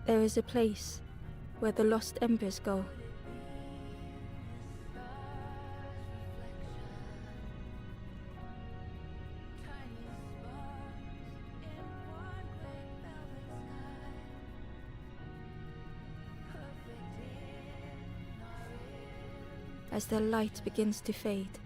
There is a place where the lost embers go. As their light begins to fade,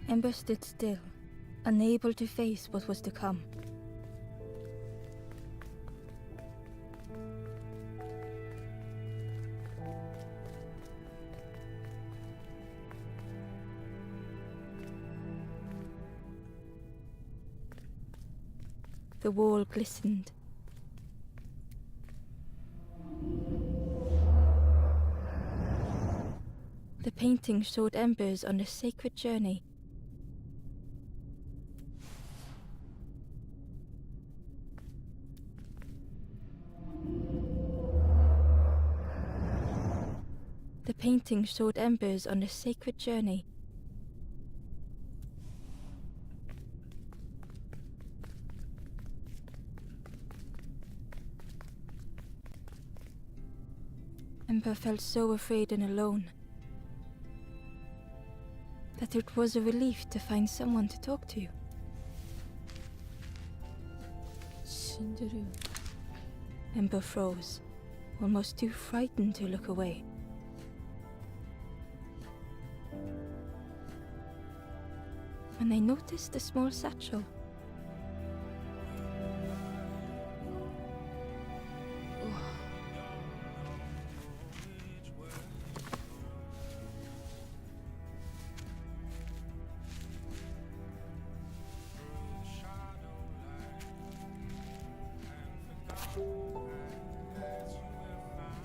Ember stood still, unable to face what was to come. The wall glistened. The painting showed embers on a sacred journey. The painting showed embers on a sacred journey. Ember felt so afraid and alone that it was a relief to find someone to talk to. Ember froze, almost too frightened to look away. When they noticed a small satchel.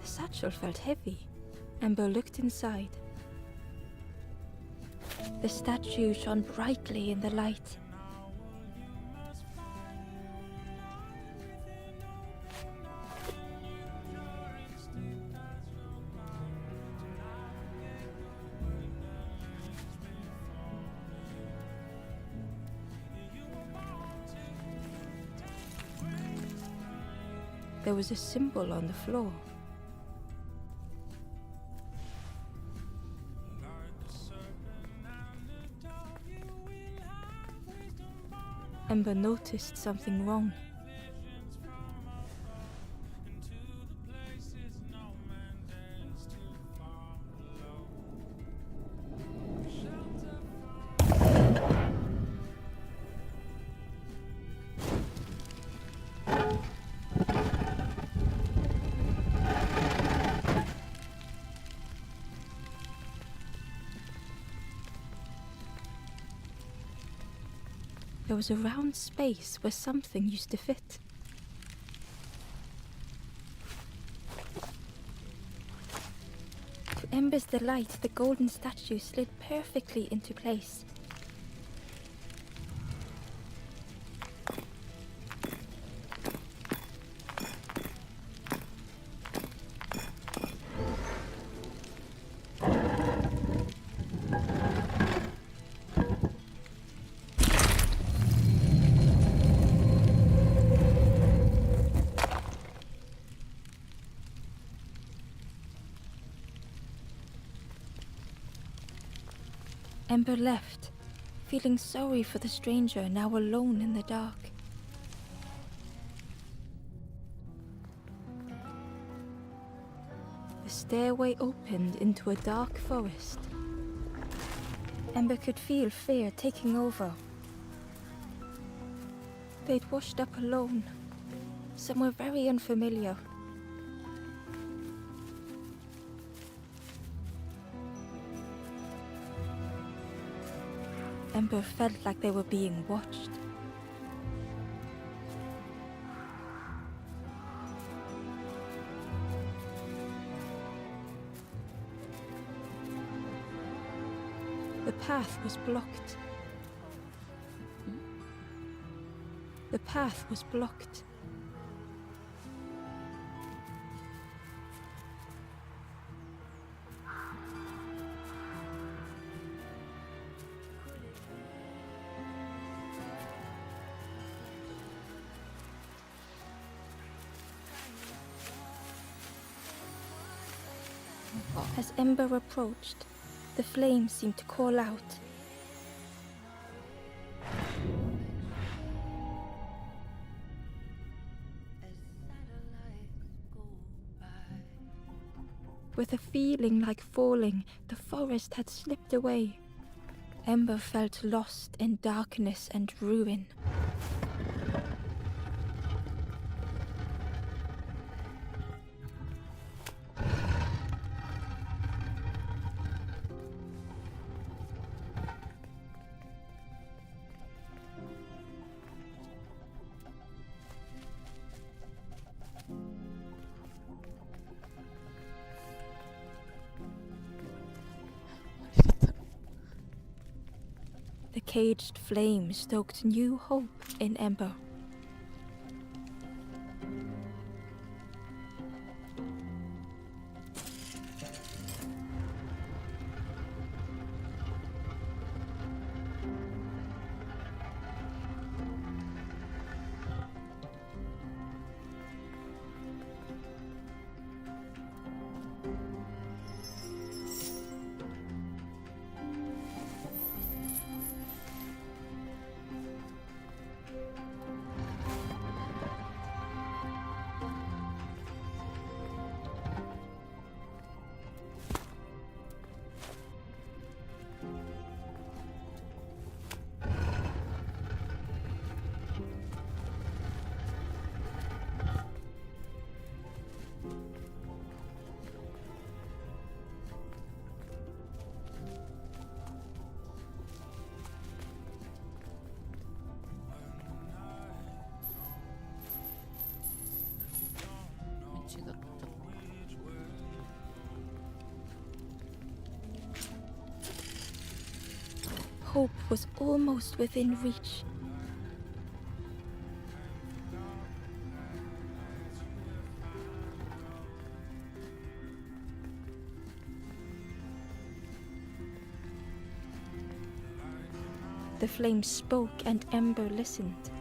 The satchel felt heavy. Ember looked inside. The statue shone brightly in the light. There was a symbol on the floor. Ember noticed something wrong. There was a round space where something used to fit. To Ember's delight, the golden statue slid perfectly into place. Ember left, feeling sorry for the stranger now alone in the dark. The stairway opened into a dark forest. Ember could feel fear taking over. They'd washed up alone, somewhere very unfamiliar. Ember felt like they were being watched. path was blocked. The path was blocked. As Ember approached, the flame seemed to call out. With a feeling like falling, the forest had slipped away. Ember felt lost in darkness and ruin. The caged flame stoked new hope in Ember. Hope was almost within reach. The flame spoke and Ember listened.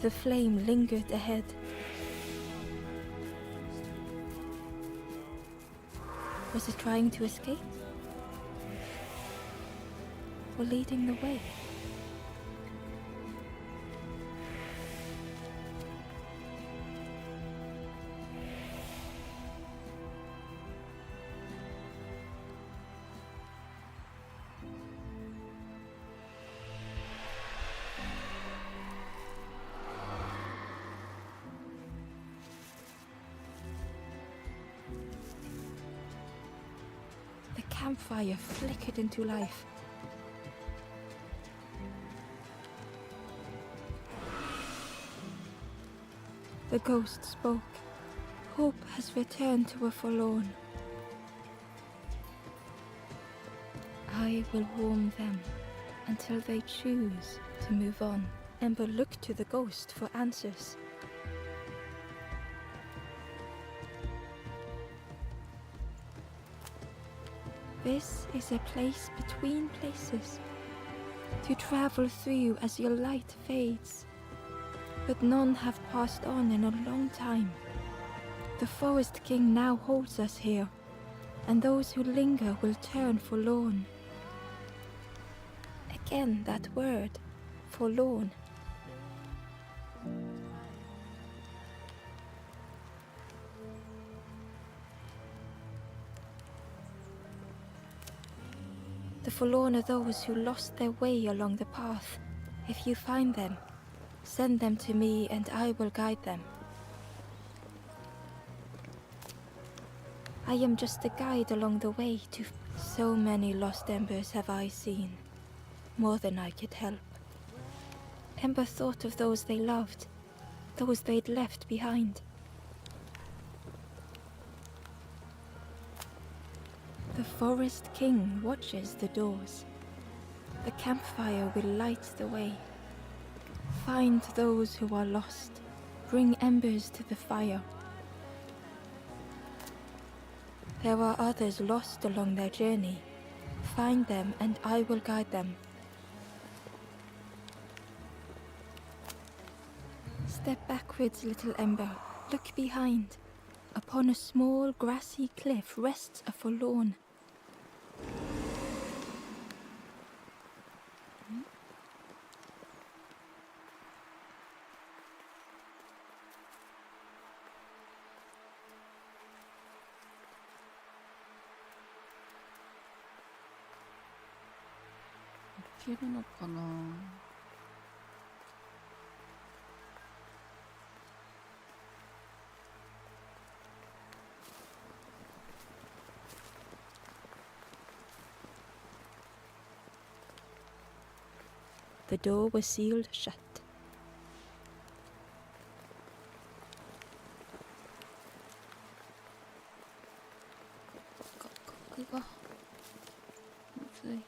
The flame lingered ahead. Was it trying to escape? Or leading the way? The campfire flickered into life. The ghost spoke. Hope has returned to a forlorn. I will warm them until they choose to move on. Ember looked to the ghost for answers. This is a place between places, to travel through as your light fades. But none have passed on in a long time. The Forest King now holds us here, and those who linger will turn forlorn. Again that word, forlorn. forlorn are those who lost their way along the path. If you find them, send them to me and I will guide them. I am just a guide along the way to... So many lost embers have I seen, more than I could help. Ember thought of those they loved, those they'd left behind. The Forest King watches the doors. The campfire will light the way. Find those who are lost. Bring embers to the fire. There are others lost along their journey. Find them and I will guide them. Step backwards, little ember. Look behind. Upon a small grassy cliff rests a forlorn. 필요는 없거나. The door was sealed shut. 그거 뭐지?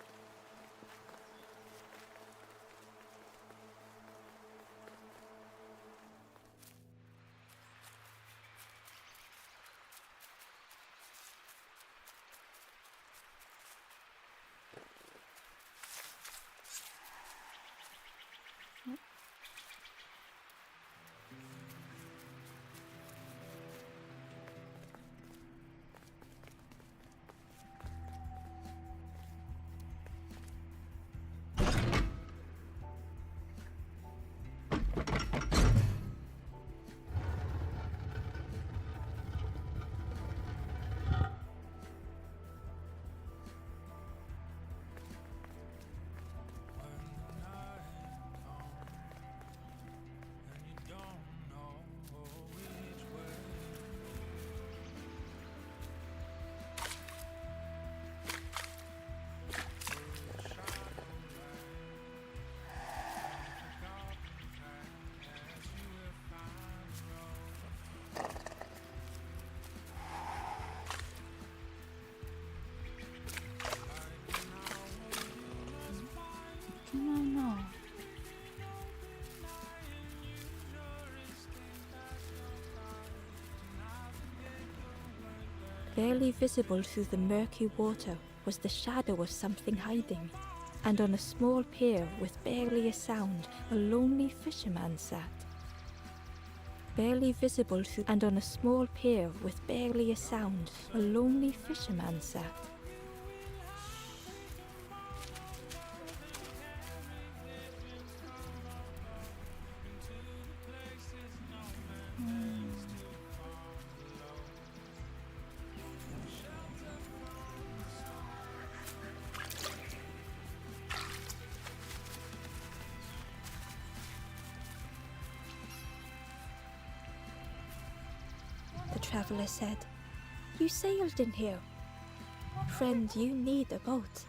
하나. Barely visible through the murky water was the shadow of something hiding, and on a small pier with barely a sound, a lonely fisherman sat. Barely visible through, and on a small pier with barely a sound, a lonely fisherman sat. The traveler said, "You sailed in here. Friend, you need a boat.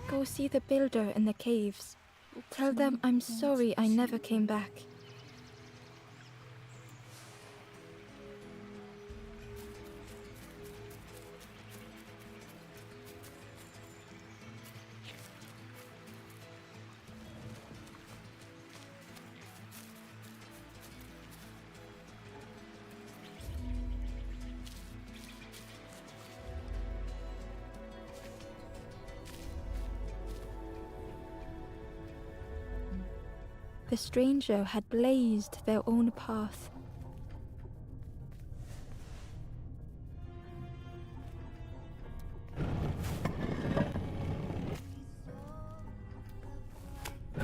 Go see the builder in the caves. Tell them I'm sorry I never came back." The stranger had blazed their own path.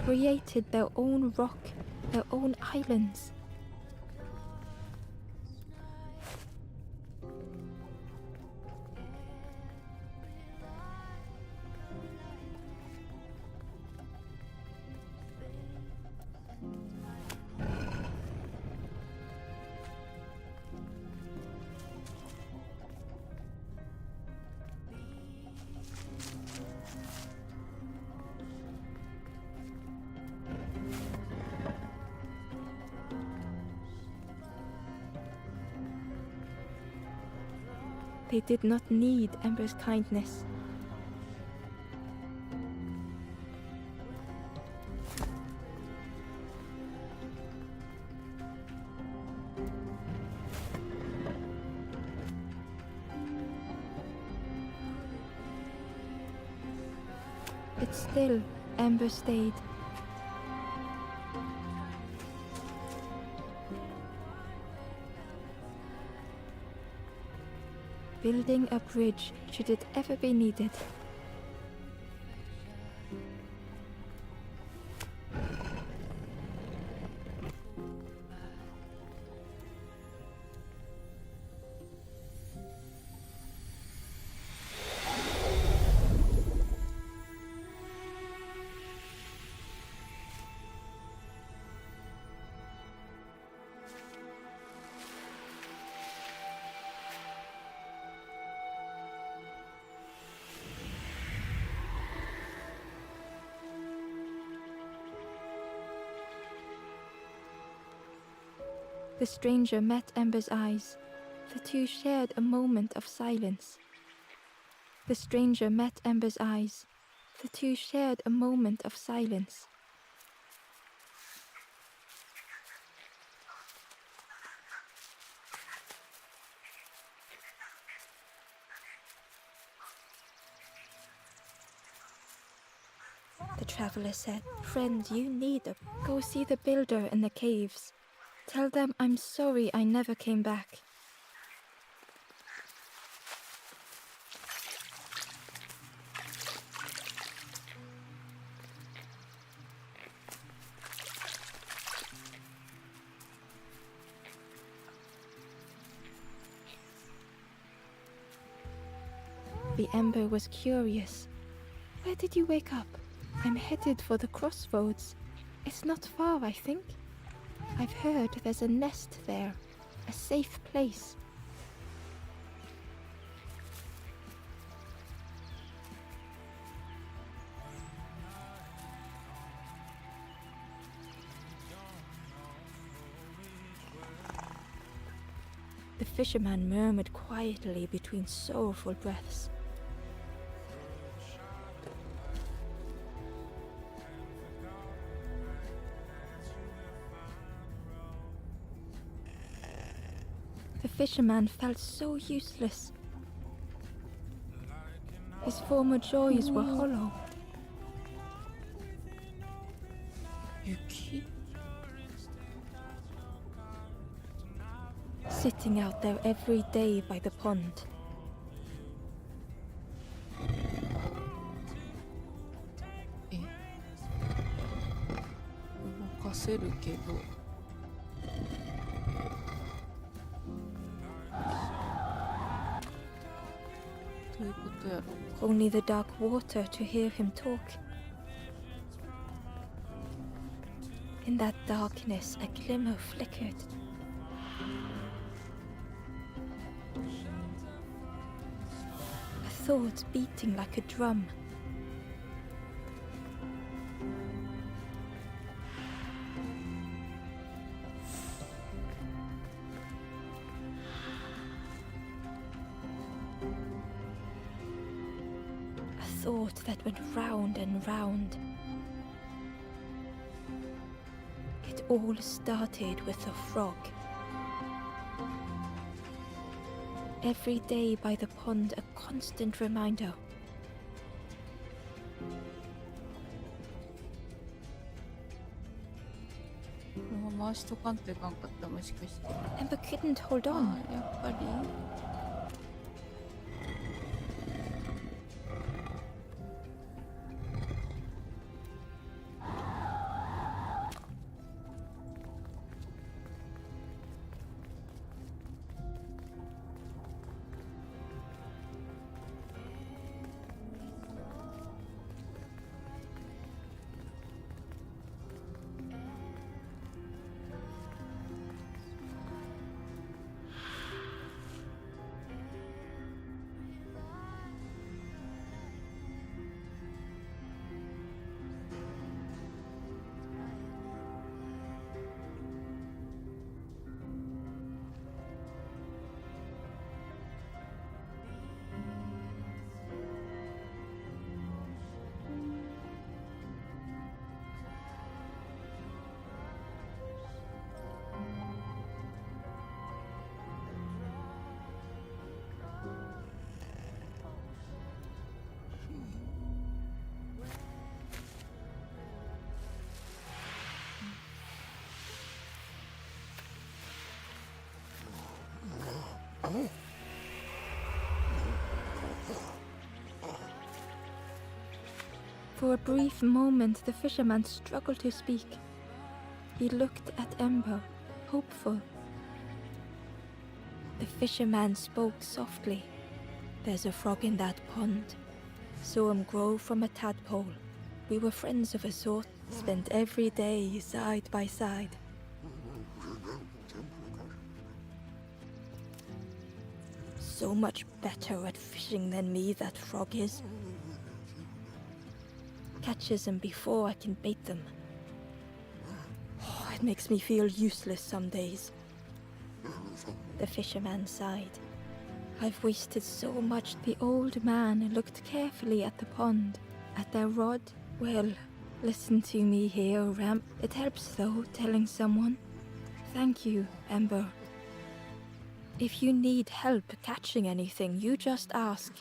Created their own rock, their own islands. They did not need Ember's kindness. But still, Ember stayed. Building a bridge should it ever be needed. The stranger met Ember's eyes. The two shared a moment of silence. The stranger met Ember's eyes. The two shared a moment of silence. The traveler said, "Friend, you need a... Go see the builder in the caves. Tell them I'm sorry I never came back." The Ember was curious. "Where did you wake up?" "I'm headed for the crossroads. It's not far, I think. I've heard there's a nest there, a safe place." The fisherman murmured quietly between sorrowful breaths. The fisherman felt so useless. His former joys were hollow. 雪 Sitting out there every day by the pond, え動かせるけどどういうことやろ only the dark water to hear him talk. In that darkness, a glimmer flickered. A thought beating like a drum. A thought that went round and round. It all started with a frog. Every day by the pond, a constant reminder. このまま回しとかんといかんかったもしかして Ember couldn't hold あ on. やっぱり 「For a brief moment, the fisherman struggled to speak. He looked at Ember, hopeful. The fisherman spoke softly. "There's a frog in that pond. Saw him grow from a tadpole. We were friends of a sort, spent every day side by side. So much better at fishing than me, that frog is. Catches them before I can bait them. Oh, it makes me feel useless some days." The fisherman sighed. "I've wasted so much." The old man looked carefully at the pond, at their rod. "Well, listen to me here, Ramp. It helps, though, telling someone. Thank you, Ember. If you need help catching anything, you just ask."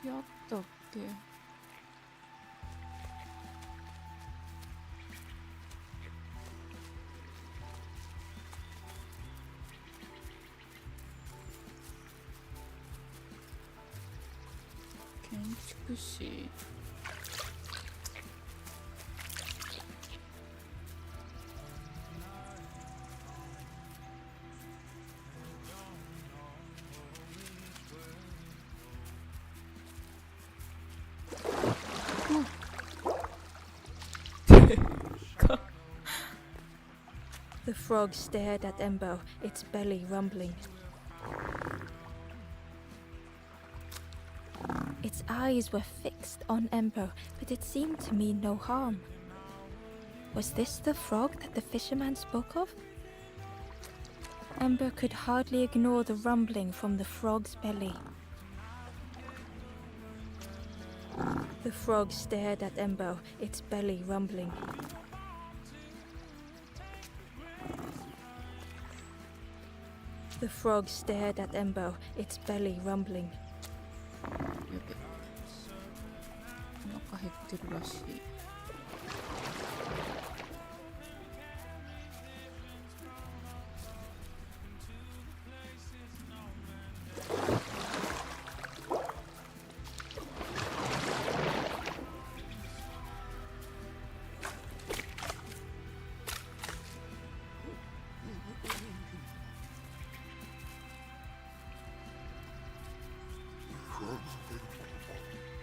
違ったっけ。建築士。The frog stared at Ember, its belly rumbling. Its eyes were fixed on Ember, but it seemed to mean no harm. Was this the frog that the fisherman spoke of? Ember could hardly ignore the rumbling from the frog's belly. The frog stared at Ember, its belly rumbling. The frog stared at Ember, its belly rumbling. やべ。お腹減ってるらしい。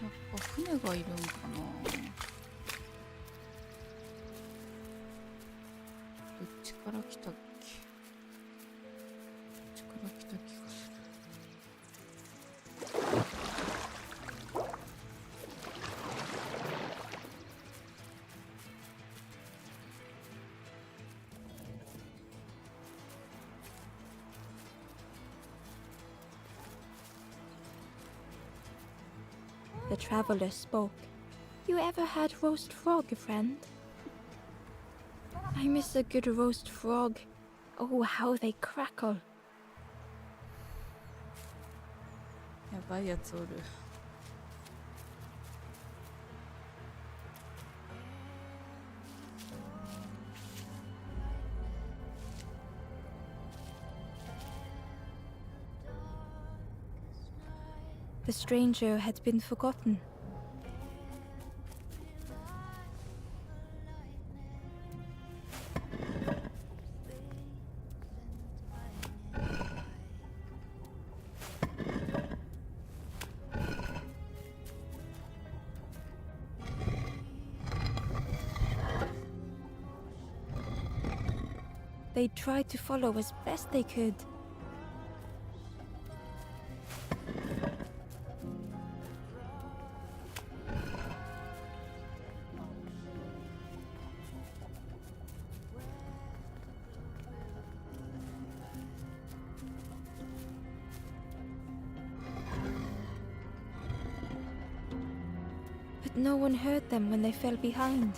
やっぱ船がいるんかな。どっちから来たっけ。どっちから来た気がする。The traveler spoke. "You ever had roast frog, friend?" "I miss a good roast frog. Oh, how they crackle." やばいやつおる。The stranger had been forgotten. They tried to follow as best they could. but no one heard them when they fell behind.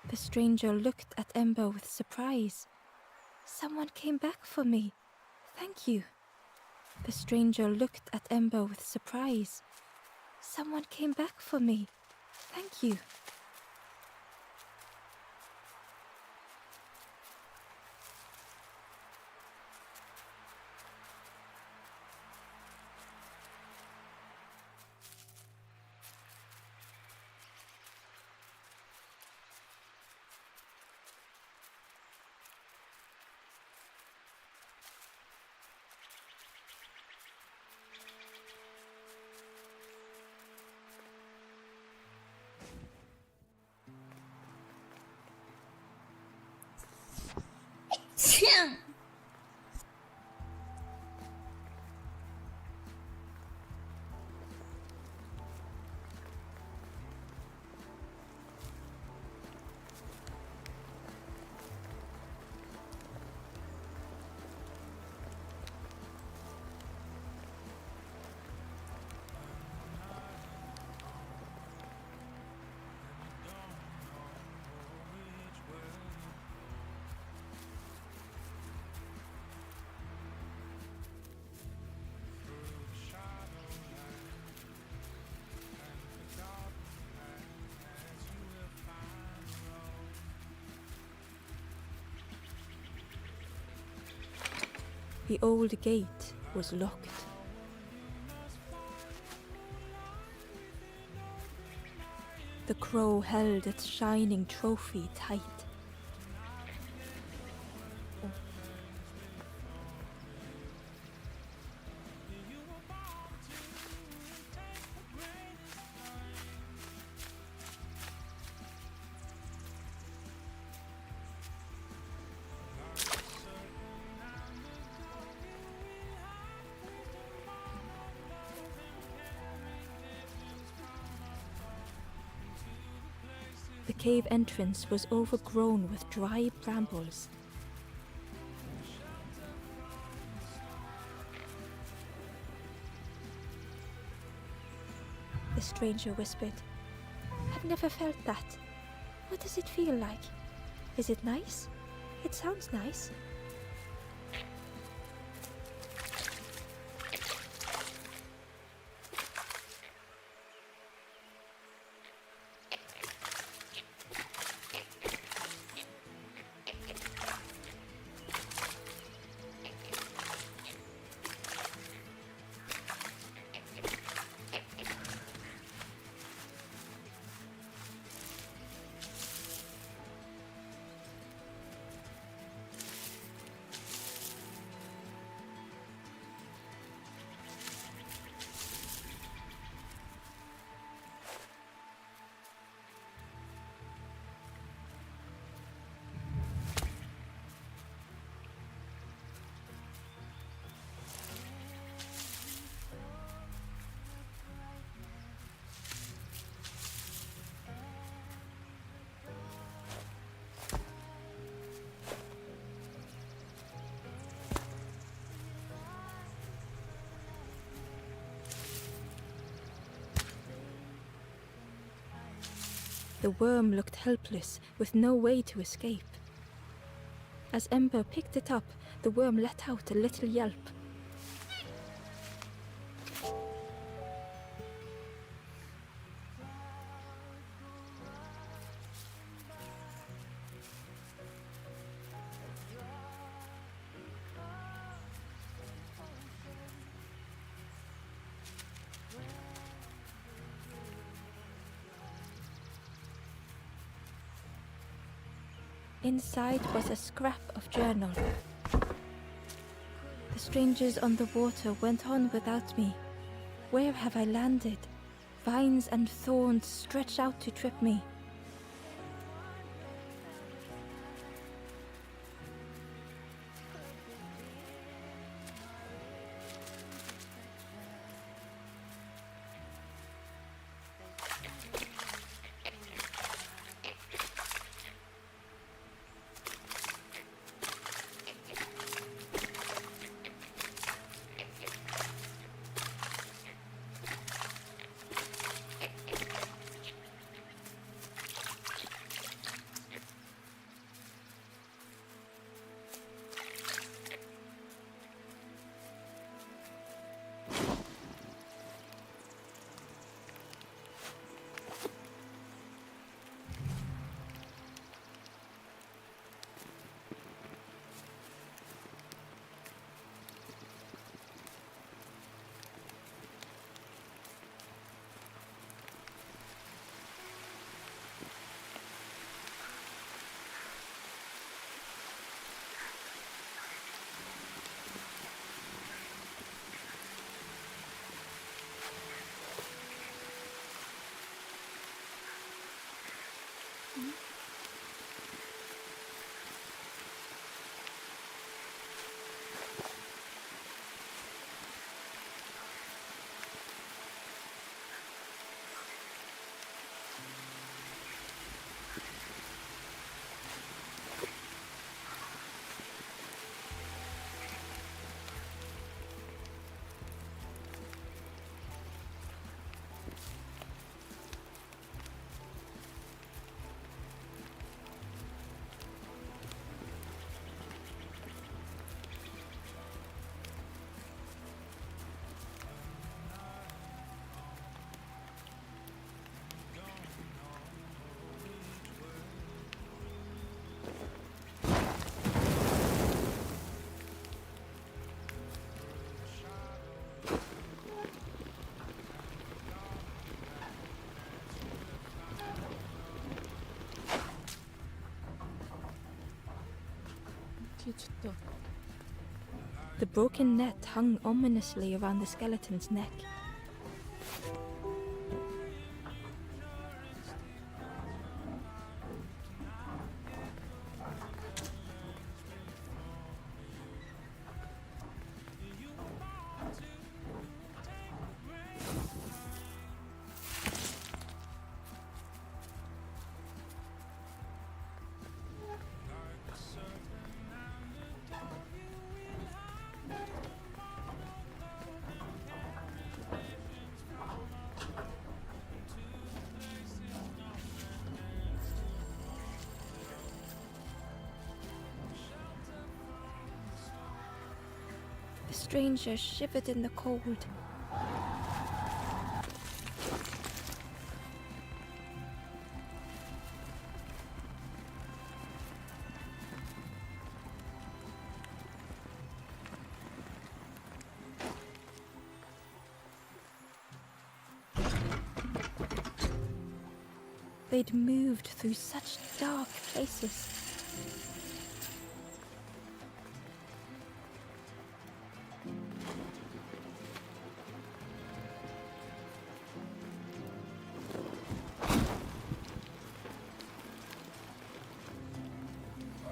The stranger looked at Ember with surprise. Someone came back for me. Thank you. The stranger looked at Ember with surprise. Someone came back for me. Thank you. The old gate was locked. The crow held its shining trophy tight. The cave entrance was overgrown with dry brambles. The stranger whispered, "I've never felt that. What does it feel like? Is it nice? It sounds nice." The worm looked helpless, with no way to escape. As Ember picked it up, the worm let out a little yelp. Inside was a scrap of journal. The strangers on the water went on without me. Where have I landed? Vines and thorns stretch out to trip me. The broken net hung ominously around the skeleton's neck. The stranger shivered in the cold. They'd moved through such dark places.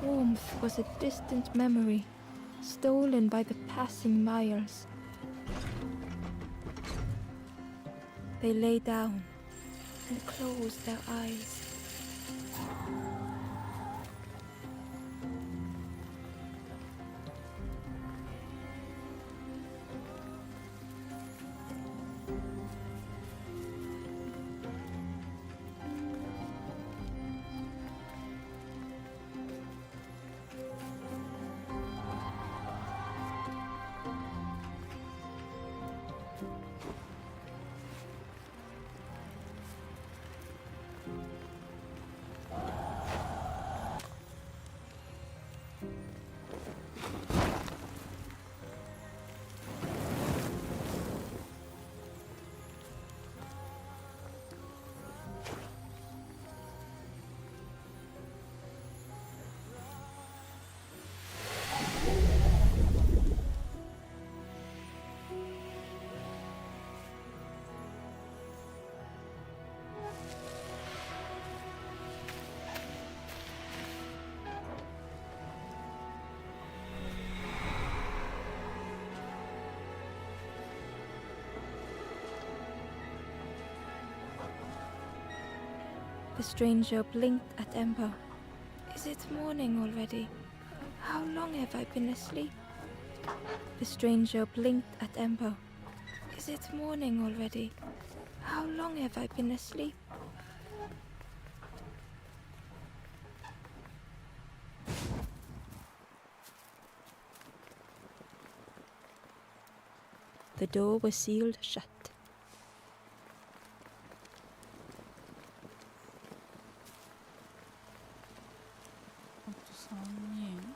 Warmth was a distant memory, stolen by the passing miles. They lay down and closed their eyes. The stranger blinked at Ember. Is it morning already? How long have I been asleep? The stranger blinked at Ember. Is it morning already? How long have I been asleep? The door was sealed shut. あと3人。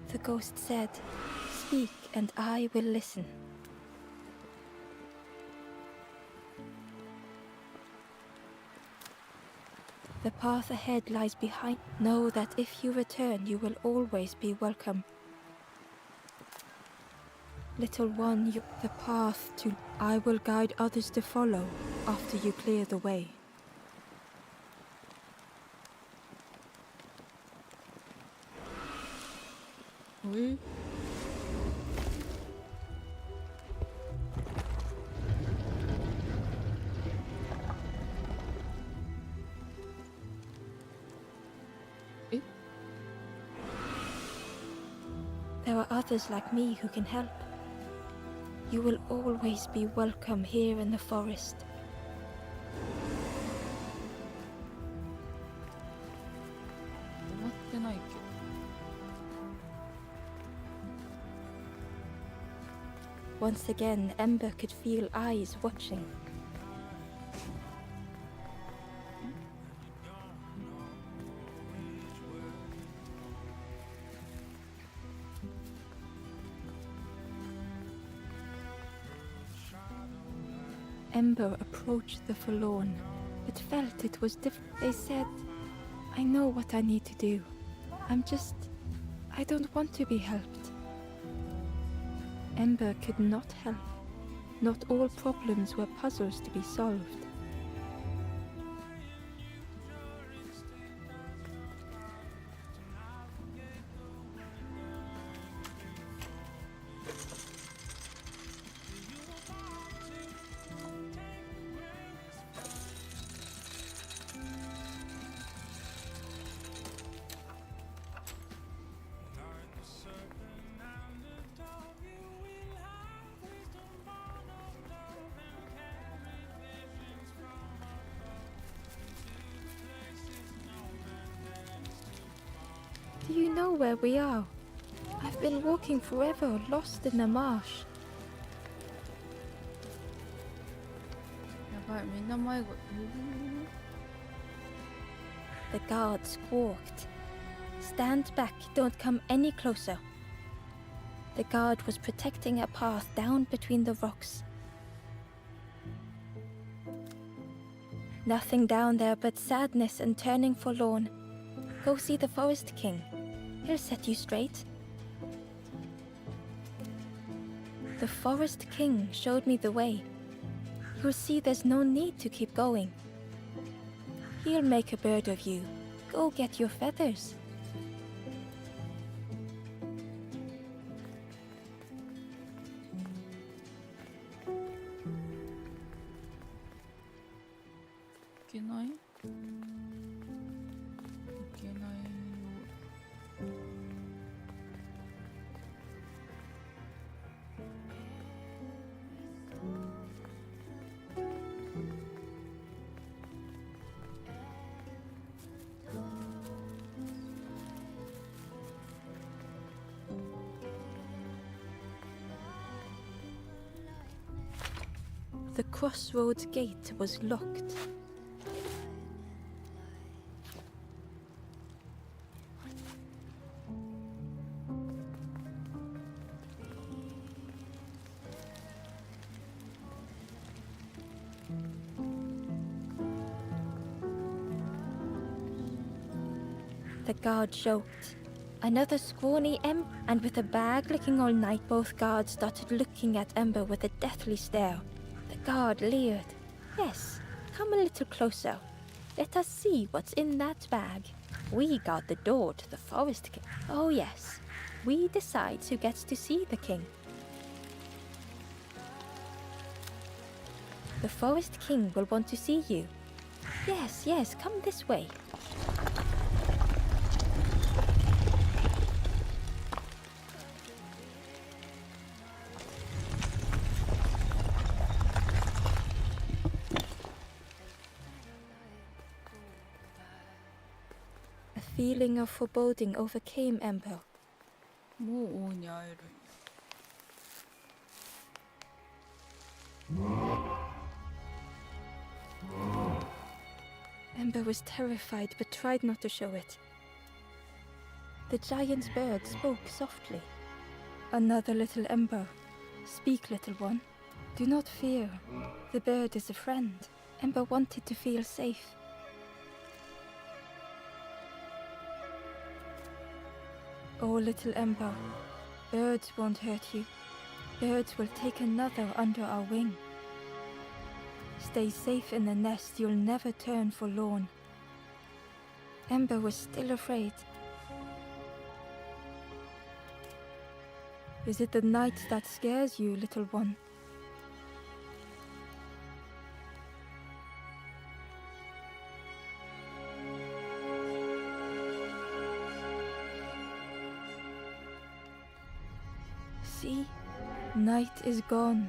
The ghost said, "Speak and I will listen." The path ahead lies behind. Know that if you return, you will always be welcome. Little one, the path to I will guide others to follow after you clear the way. Oui. Eh? There are others like me who can help. You will always be welcome here in the forest. Once again, Ember could feel eyes watching. Ember approached the forlorn, but felt it was different. They said, "I know what I need to do. I don't want to be helped." Ember could not help. Not all problems were puzzles to be solved. Do you know where we are? I've been walking forever, lost in the marsh. やばい、みんな迷子。The guard squawked. "Stand back, don't come any closer." The guard was protecting a path down between the rocks. Nothing down there but sadness and turning forlorn. Go see the Forest King. He'll set you straight. The Forest King showed me the way. You'll see there's no need to keep going. He'll make a bird of you. Go get your feathers. The crossroads gate was locked. The guard joked. Another scrawny and with a bag looking all night, both guards started looking at Ember with a deathly stare. The guard leered. "Yes, come a little closer. Let us see what's in that bag." We guard the door to the Forest King. Oh yes, we decide who gets to see the king. The Forest King will want to see you. Yes, come this way. A feeling of foreboding overcame Ember. もう王に会えるんや。Ember was terrified but tried not to show it. The giant bird spoke softly. Another little Ember. Speak, little one. Do not fear. The bird is a friend. Ember wanted to feel safe. Oh, little Ember. Birds won't hurt you. Birds will take another under our wing. Stay safe in the nest, you'll never turn forlorn. Ember was still afraid. Is it the night that scares you, little one? See, night is gone.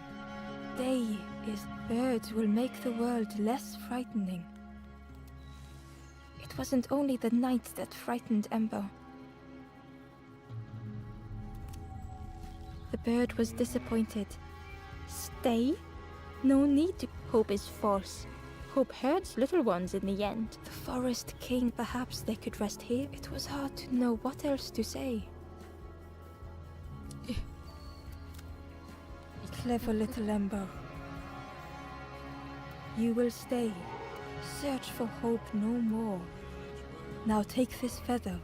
Day is. Birds will make the world less frightening. It wasn't only the night that frightened Ember. The bird was disappointed. Stay? No need to. Hope is false. Hope hurts little ones in the end. The Forest King, perhaps they could rest here. It was hard to know what else to say. Clever little Ember. You will stay. Search for hope no more. Now take this feather.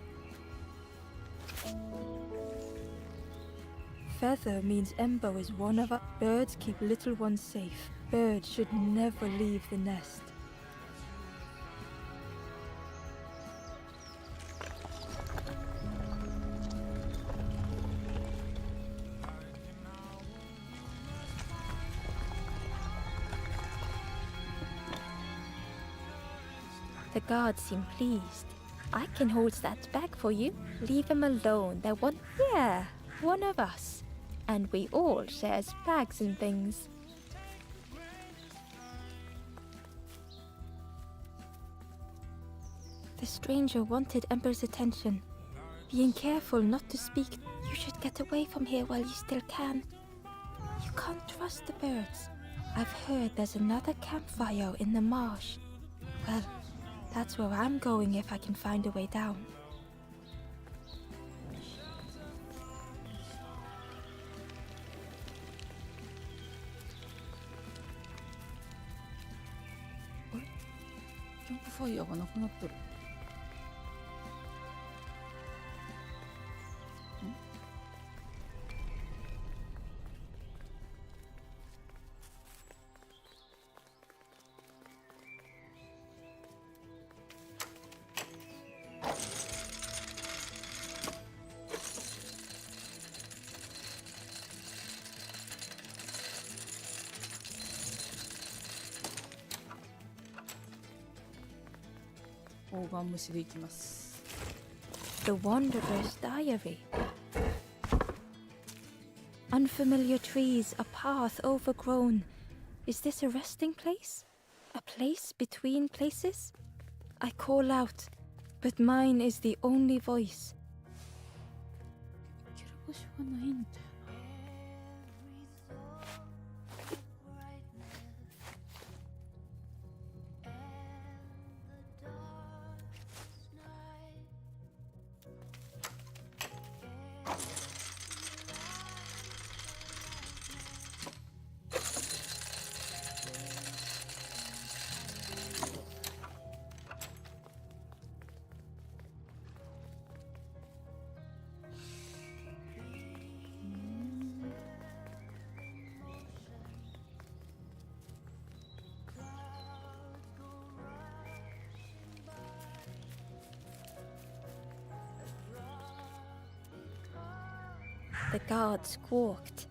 Feather means Ember is one of us. Birds keep little ones safe. Birds should never leave the nest. The guards seem pleased. I can hold that bag for you. Leave him alone. They're one of us. And we all shares bags and things. The stranger wanted Ember's attention. Being careful not to speak. You should get away from here while you still can. You can't trust the birds. I've heard there's another campfire in the marsh. Well, that's where I'm going if I can find a way down. Campfire がなくなっとる。大ガン虫でいきます。The Wanderer's Diary. Unfamiliar trees, a path overgrown. Is this a resting place? A place between places? I call out, but mine is the only voice. 行ける場所がないんだよ。The guard squawked.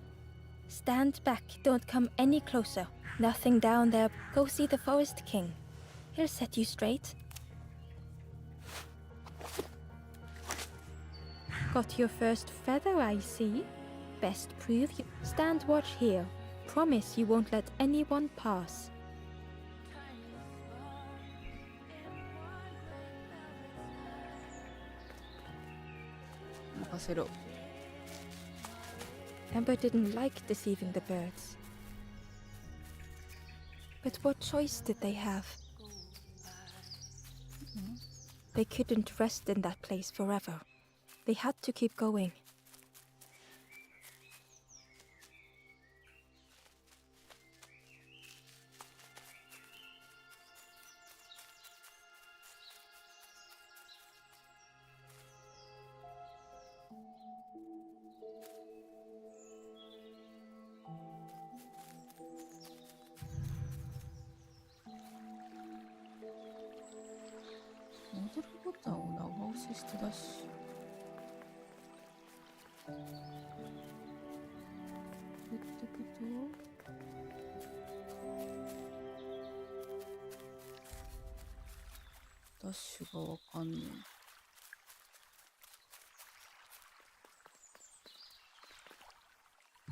Stand back, don't come any closer. Nothing down there. Go see the Forest King. He'll set you straight. Got your first feather, I see. Best prove you. Stand watch here. Promise you won't let anyone pass. Ember didn't like deceiving the birds. But what choice did they have? They couldn't rest in that place forever. They had to keep going.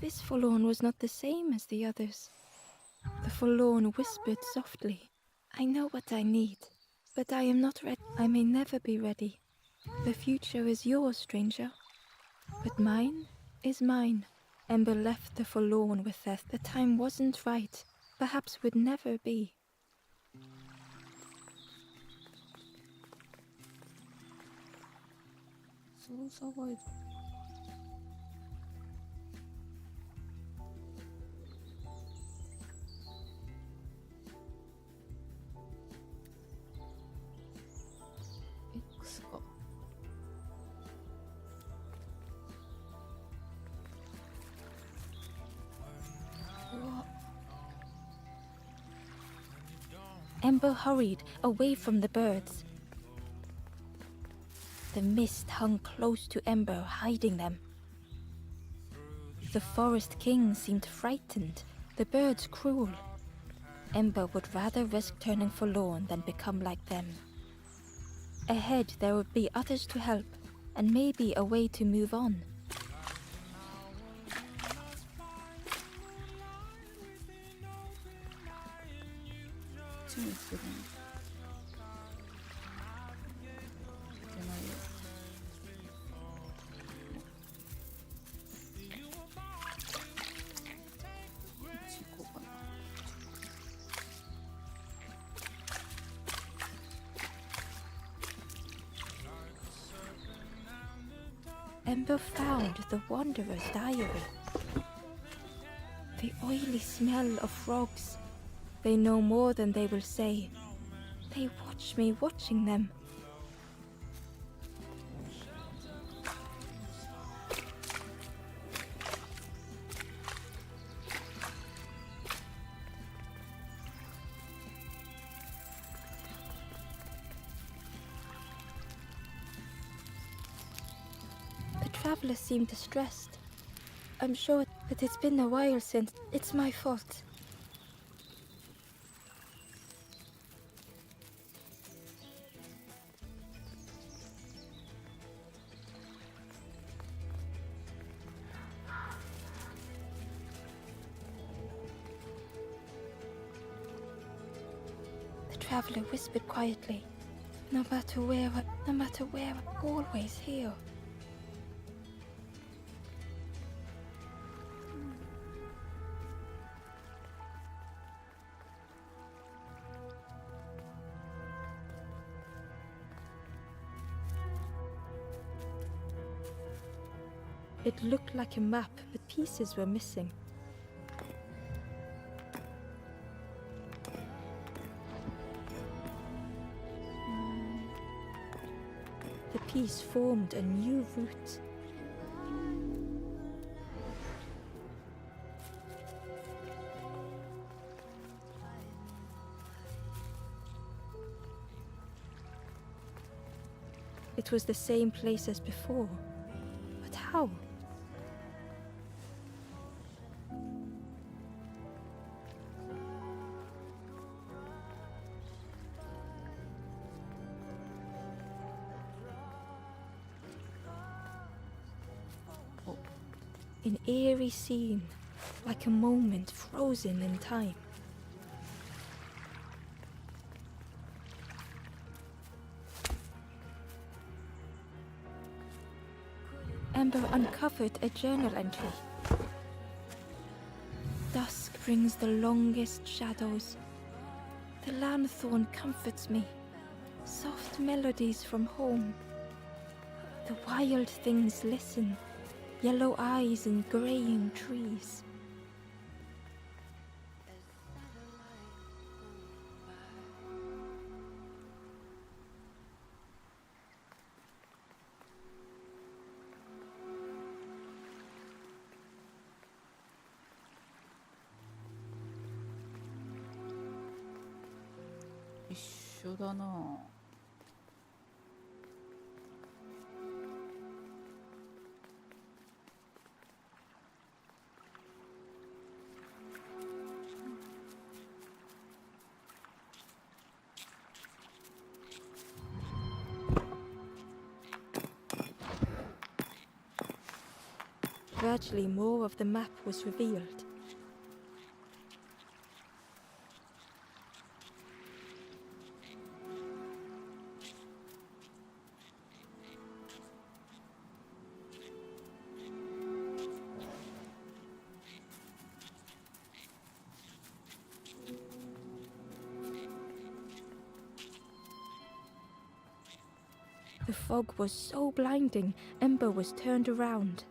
This forlorn was not the same as the others. The forlorn whispered softly, I know what I need, but I am not ready. I may never be ready. The future is yours, stranger. But mine is mine. Ember left the forlorn with her. The time wasn't right. Perhaps would never be. X か。うわ。Ember hurried away from the birds. The mist hung close to Ember, hiding them. The Forest King seemed frightened, the birds cruel. Ember would rather risk turning forlorn than become like them. Ahead there would be others to help, and maybe a way to move on. Ember found the Wanderer's diary. The oily smell of frogs. They know more than they will say. They watch me watching them. The traveler seemed distressed. I'm sure that it's been a while since. It's my fault. The traveler whispered quietly, no matter where, always here. It looked like a map, but pieces were missing. The piece formed a new route. It was the same place as before. But how? an eerie scene, like a moment frozen in time. Ember uncovered a journal entry. Dusk brings the longest shadows. The lanthorn comforts me. Soft melodies from home. The wild things listen. Yellow eyes and graying trees.一緒だな。Gradually more of the map was revealed. The fog was so blinding, Ember was turned around.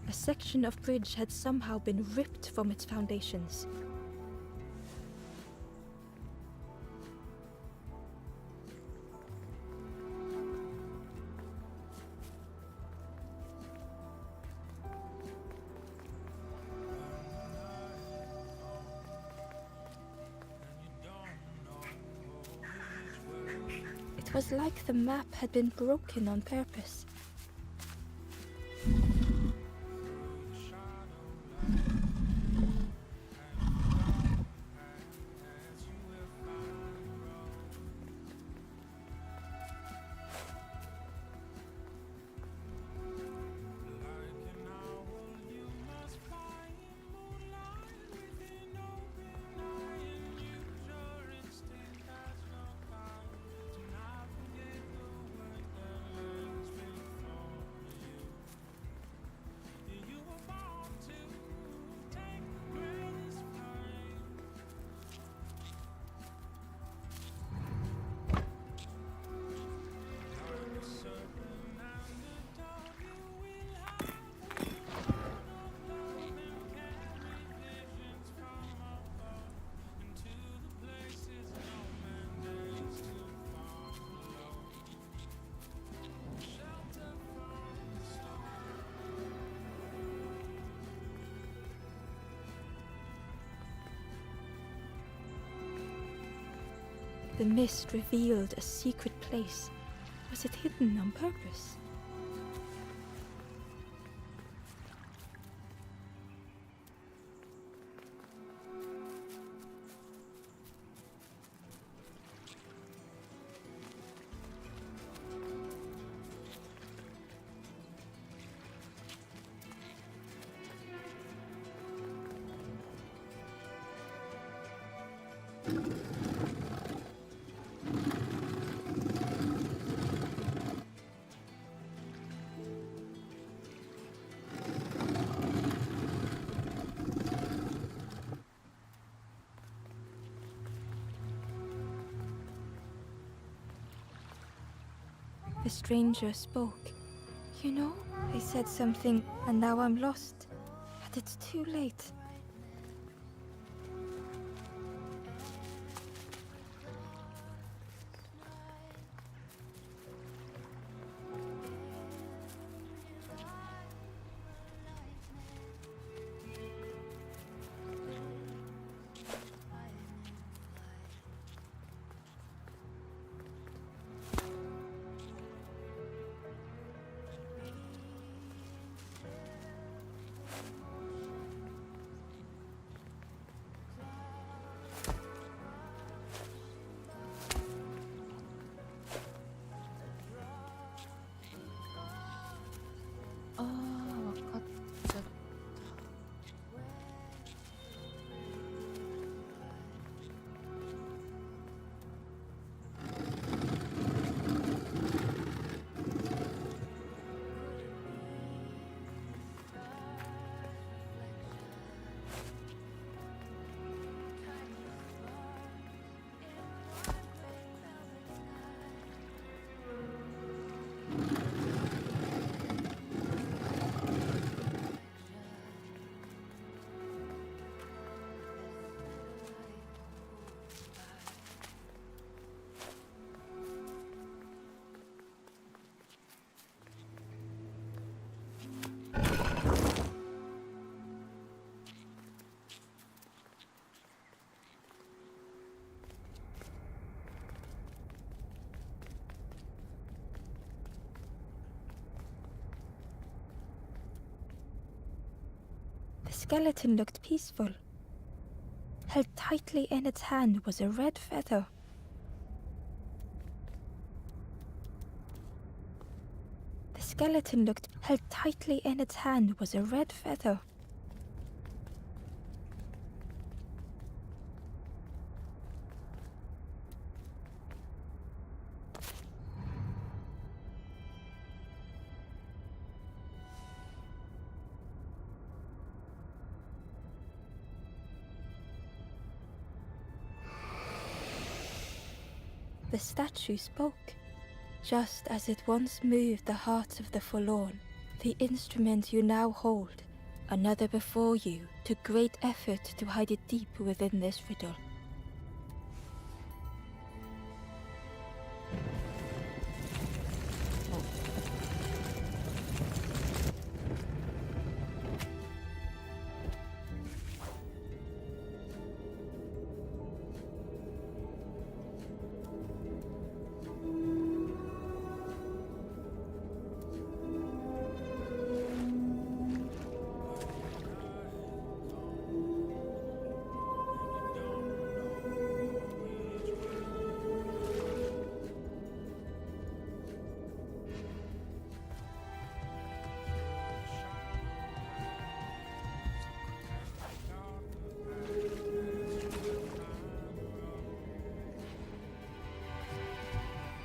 A section of bridge had somehow been ripped from its foundations. It was like the map had been broken on purpose. The mist revealed a secret place. Was it hidden on purpose? The stranger spoke. You know, I said something and now I'm lost. But it's too late. skeleton looked peaceful. Held tightly in its hand was a red feather. The skeleton looked held tightly in its hand was a red feather. The statue spoke, just as it once moved the hearts of the forlorn. The instrument you now hold, another before you, took great effort to hide it deep within this riddle.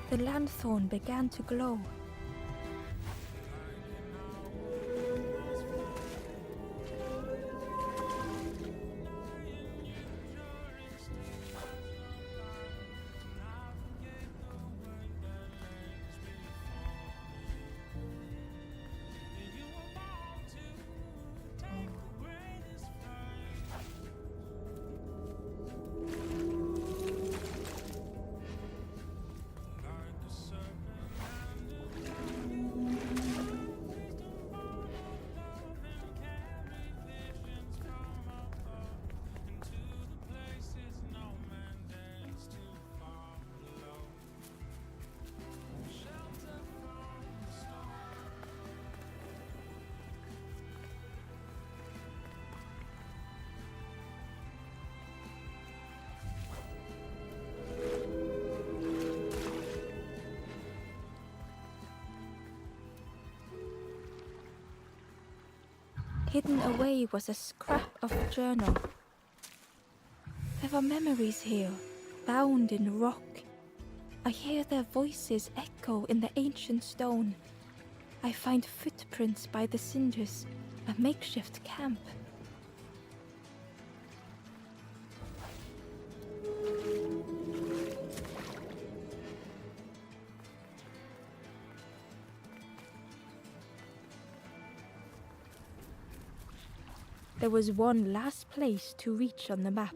The lanthorn began to glow. Hidden away was a scrap of a journal. There are memories here, bound in rock. I hear their voices echo in the ancient stone. I find footprints by the cinders, a makeshift camp. There was one last place to reach on the map.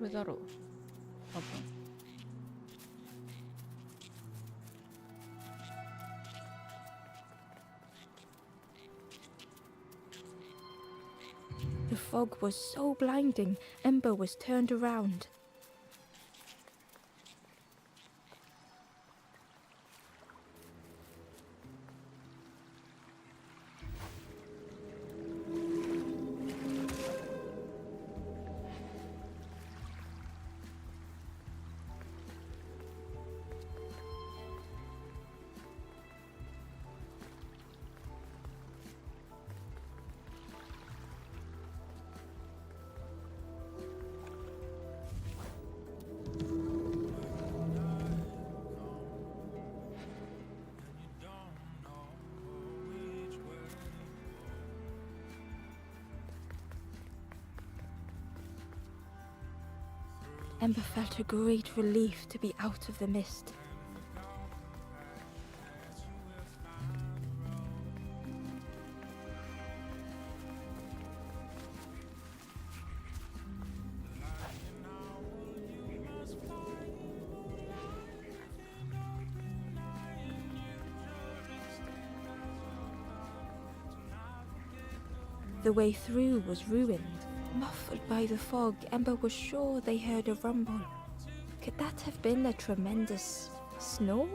れだろう。多分。The fog was so blinding, Ember was turned around. Ember felt a great relief to be out of the mist. The way through was ruined. Muffled by the fog, Ember was sure they heard a rumble. Could that have been a tremendous snow?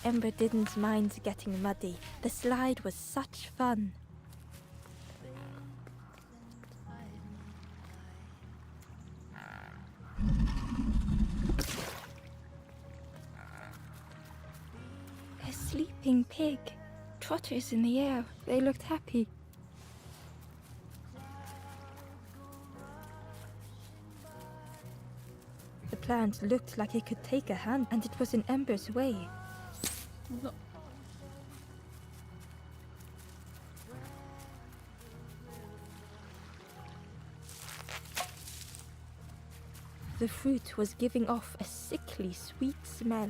Ember didn't mind getting muddy. The slide was such fun. A sleeping pig. Trotters in the air. They looked happy. The plant looked like it could take a hand, and it was in Ember's way. The fruit was giving off a sickly sweet smell.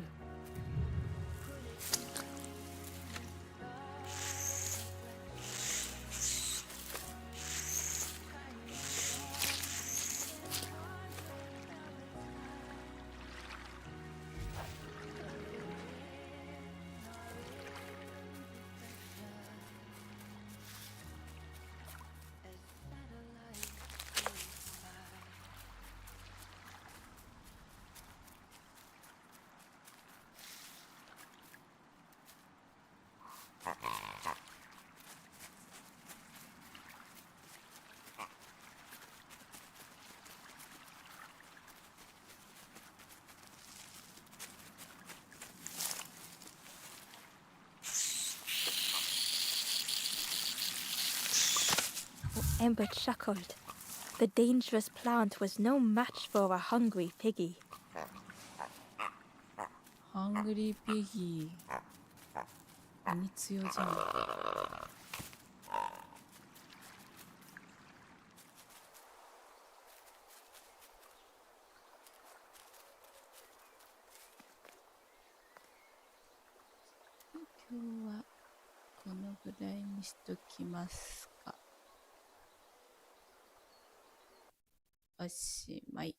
Ember chuckled. The dangerous plant was no match for a hungry piggy. Hungry piggy. 鬼強じゃん。今日はこのぐらいにしときますか。おしまい。